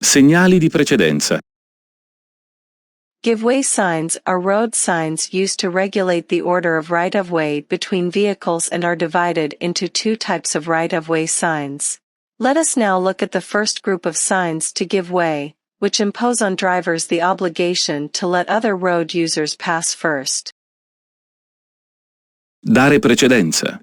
Segnali di precedenza. Give-way signs are road signs used to regulate the order of right-of-way between vehicles and are divided into two types of right-of-way signs. Let us now look at the first group of signs to give way, which impose on drivers the obligation to let other road users pass first. Dare precedenza.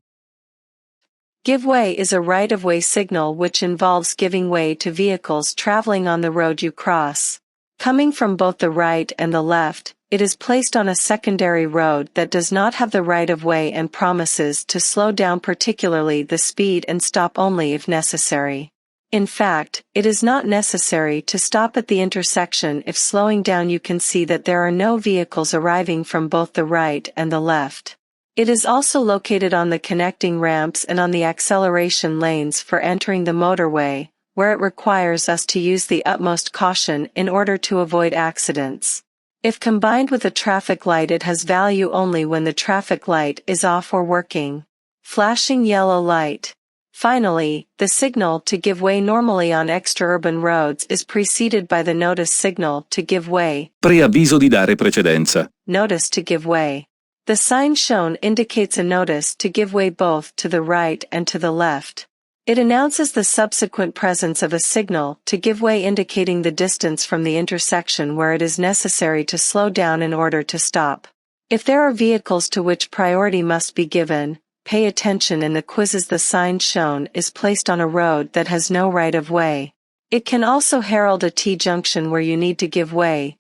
Give way is a right-of-way signal which involves giving way to vehicles traveling on the road you cross. Coming from both the right and the left, it is placed on a secondary road that does not have the right-of-way and promises to slow down, particularly the speed, and stop only if necessary. In fact, it is not necessary to stop at the intersection if slowing down you can see that there are no vehicles arriving from both the right and the left. It is also located on the connecting ramps and on the acceleration lanes for entering the motorway, where it requires us to use the utmost caution in order to avoid accidents. If combined with a traffic light, it has value only when the traffic light is off or working. Flashing yellow light. Finally, the signal to give way normally on extra-urban roads is preceded by the notice signal to give way. Preavviso di dare precedenza. Notice to give way. The sign shown indicates a notice to give way both to the right and to the left. It announces the subsequent presence of a signal to give way, indicating the distance from the intersection where it is necessary to slow down in order to stop. If there are vehicles to which priority must be given, pay attention in the quizzes. The sign shown is placed on a road that has no right-of-way. It can also herald a T-junction where you need to give way.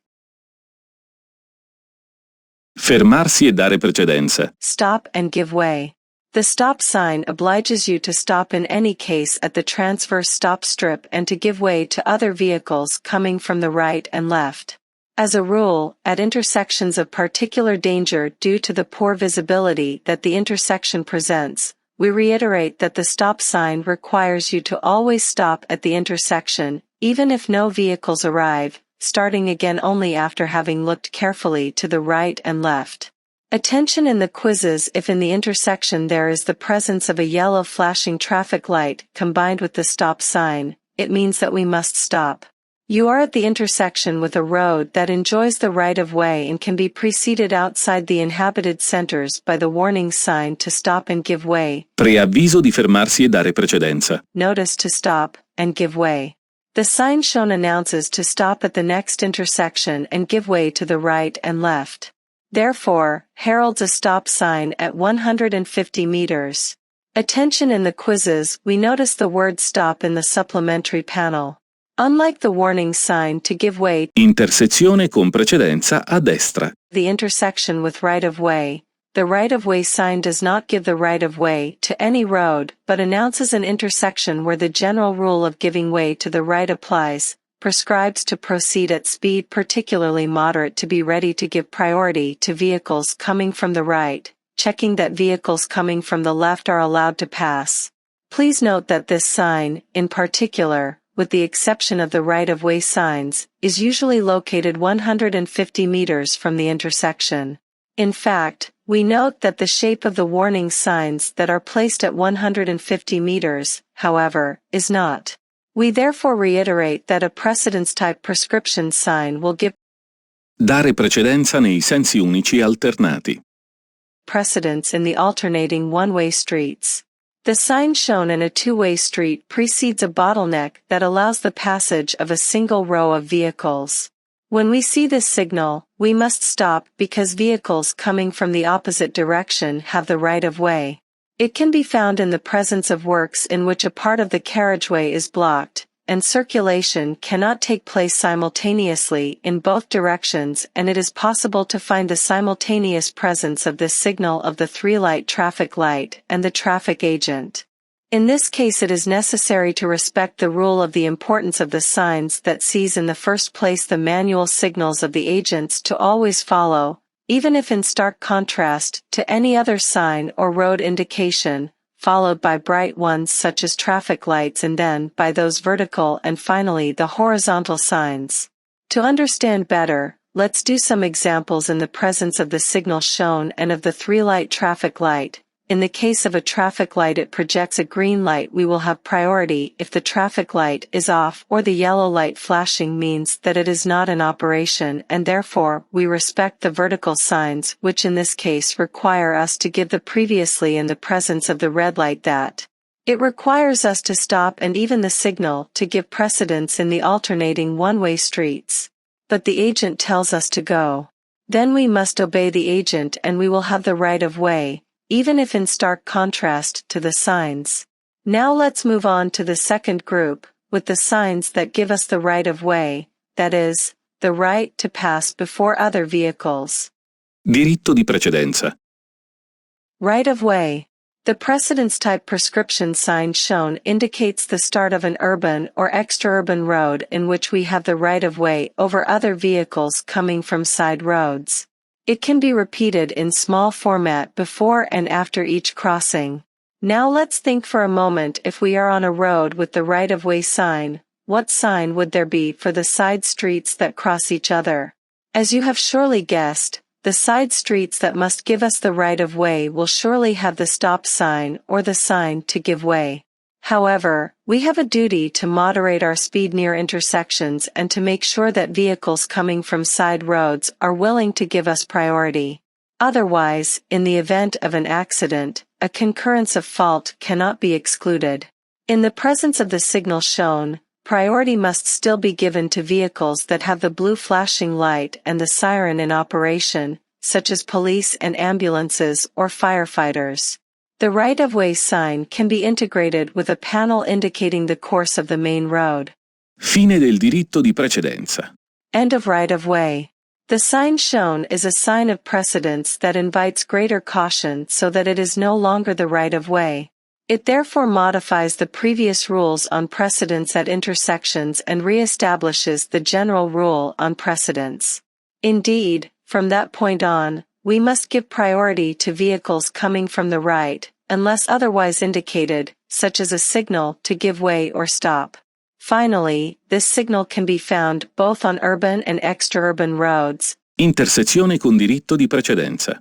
Fermarsi e dare precedenza. Stop and give way. The stop sign obliges you to stop in any case at the transverse stop strip and to give way to other vehicles coming from the right and left. As a rule, at intersections of particular danger due to the poor visibility that the intersection presents, we reiterate that the stop sign requires you to always stop at the intersection, even if no vehicles arrive, starting again only after having looked carefully to the right and left. Attention in the quizzes: if in the intersection there is the presence of a yellow flashing traffic light combined with the stop sign, it means that we must stop. You are at the intersection with a road that enjoys the right-of-way and can be preceded outside the inhabited centers by the warning sign to stop and give way. Preavviso di fermarsi e dare precedenza. Notice to stop and give way. The sign shown announces to stop at the next intersection and give way to the right and left. Therefore, heralds a stop sign at 150 meters. Attention in the quizzes: we notice the word stop in the supplementary panel. Unlike the warning sign to give way, Intersezione con precedenza a destra. the intersection with right-of-way, the right-of-way sign does not give the right-of-way to any road but announces an intersection where the general rule of giving way to the right applies, prescribes to proceed at speed particularly moderate, to be ready to give priority to vehicles coming from the right, checking that vehicles coming from the left are allowed to pass. Please note that this sign, in particular, with the exception of the right-of-way signs, is usually located 150 meters from the intersection. In fact, we note that the shape of the warning signs that are placed at 150 meters, however, is not. We therefore reiterate that a precedence-type prescription sign will give Dare precedenza nei sensi unici alternati. precedence in the alternating one-way streets. The sign shown in a two-way street precedes a bottleneck that allows the passage of a single row of vehicles. When we see this signal, we must stop because vehicles coming from the opposite direction have the right-of-way. It can be found in the presence of works in which a part of the carriageway is blocked, and circulation cannot take place simultaneously in both directions, and it is possible to find the simultaneous presence of this signal of the three-light traffic light and the traffic agent. In this case, it is necessary to respect the rule of the importance of the signs that sees in the first place the manual signals of the agents to always follow, even if in stark contrast to any other sign or road indication, followed by bright ones such as traffic lights, and then by those vertical and finally the horizontal signs. To understand better, let's do some examples in the presence of the signal shown and of the three-light traffic light, In the case of a traffic light, it projects a green light. We will have priority if the traffic light is off, or the yellow light flashing means that it is not in operation, and therefore we respect the vertical signs, which in this case require us to give the previously in the presence of the red light that. It requires us to stop, and even the signal to give precedence in the alternating one-way streets. But the agent tells us to go. Then we must obey the agent and we will have the right of way, even if in stark contrast to the signs. Now let's move on to the second group, with the signs that give us the right of way, that is, the right to pass before other vehicles. Diritto di precedenza. Right of way. The precedence type prescription sign shown indicates the start of an urban or extra-urban road in which we have the right of way over other vehicles coming from side roads. It can be repeated in small format before and after each crossing. Now let's think for a moment. If we are on a road with the right of way sign, what sign would there be for the side streets that cross each other? As you have surely guessed, the side streets that must give us the right of way will surely have the stop sign or the sign to give way. However, we have a duty to moderate our speed near intersections and to make sure that vehicles coming from side roads are willing to give us priority. Otherwise, in the event of an accident, a concurrence of fault cannot be excluded. In the presence of the signal shown, priority must still be given to vehicles that have the blue flashing light and the siren in operation, such as police and ambulances or firefighters. The right-of-way sign can be integrated with a panel indicating the course of the main road. Fine del diritto di precedenza. End of right-of-way. The sign shown is a sign of precedence that invites greater caution so that it is no longer the right-of-way. It therefore modifies the previous rules on precedence at intersections and re-establishes the general rule on precedence. Indeed, from that point on, we must give priority to vehicles coming from the right, unless otherwise indicated, such as a signal to give way or stop. Finally, this signal can be found both on urban and extra-urban roads. Intersezione con diritto di precedenza.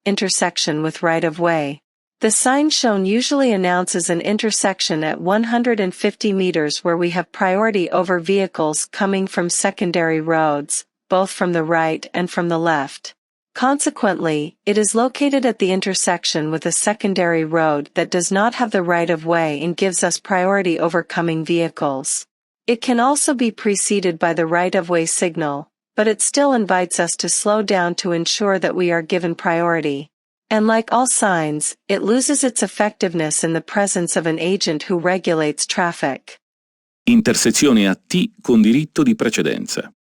Intersection with right-of-way. The sign shown usually announces an intersection at 150 meters where we have priority over vehicles coming from secondary roads, both from the right and from the left. Consequently, it is located at the intersection with a secondary road that does not have the right of way and gives us priority over coming vehicles. It can also be preceded by the right of way signal, but it still invites us to slow down to ensure that we are given priority. And like all signs, it loses its effectiveness in the presence of an agent who regulates traffic. Intersezione a T con diritto di precedenza.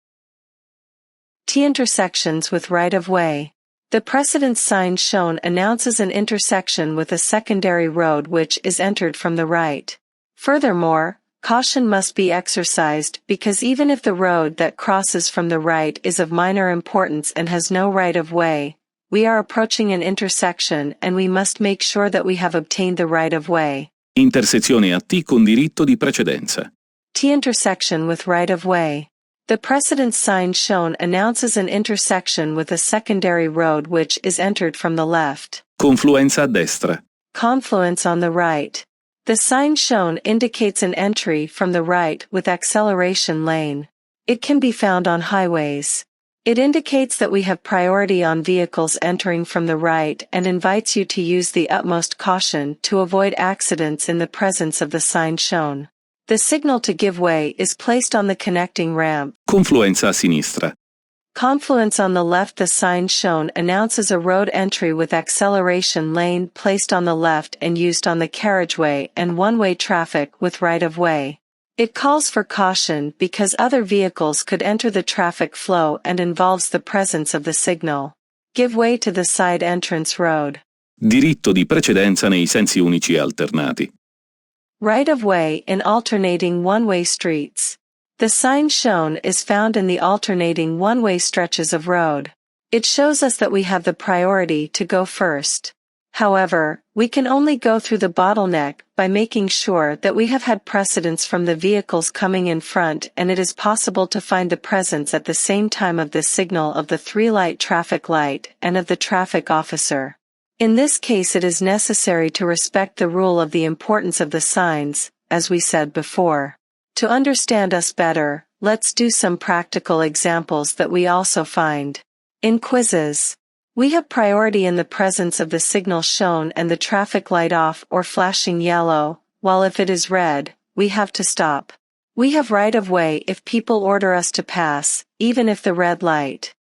T intersections with right of way. The precedence sign shown announces an intersection with a secondary road which is entered from the right. Furthermore, caution must be exercised because even if the road that crosses from the right is of minor importance and has no right of way, we are approaching an intersection and we must make sure that we have obtained the right of way. Intersezione a T con diritto di precedenza. T intersection with right of way. The precedence sign shown announces an intersection with a secondary road which is entered from the left. Confluenza a destra. Confluence on the right. The sign shown indicates an entry from the right with acceleration lane. It can be found on highways. It indicates that we have priority on vehicles entering from the right and invites you to use the utmost caution to avoid accidents in the presence of the sign shown. The signal to give way is placed on the connecting ramp. Confluenza a sinistra. Confluence on the left. The sign shown announces a road entry with acceleration lane placed on the left and used on the carriageway and one-way traffic with right-of-way. It calls for caution because other vehicles could enter the traffic flow and involves the presence of the signal. Give way to the side entrance road. Diritto di precedenza nei sensi unici alternati. Right of way in alternating one-way streets. The sign shown is found in the alternating one-way stretches of road. It shows us that we have the priority to go first. However, we can only go through the bottleneck by making sure that we have had precedence from the vehicles coming in front, and it is possible to find the presence at the same time of the signal of the 3-light traffic light and of the traffic officer. In this case it is necessary to respect the rule of the importance of the signs, as we said before. To understand us better, let's do some practical examples that we also find in quizzes. We have priority in the presence of the signal shown and the traffic light off or flashing yellow, while if it is red, we have to stop. We have right of way if people order us to pass, even if the red light